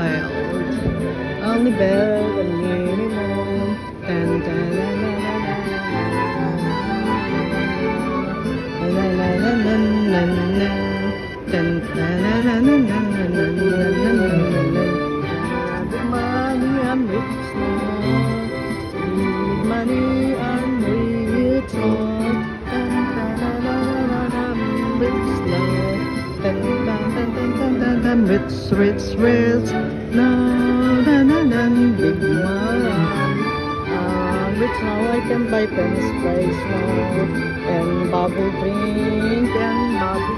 wild. Only bell and nearly long. Dun, dun, dun, dun, dun, dun, dun, dun, dun. Dun, dun, dun, dun, dun, dun, dun, dun, dun, dun, dun. With money I'm rich now. With money I'm rich now. Dun, dun, dun, dun, dun, dun, I'm rich now. Dun, dun, dun, dun, dun, dun, dun, rich, rich, rich. No, dun, dun, dun, big money. I'm rich now, I can buy French fries now. And bubble drink and bubble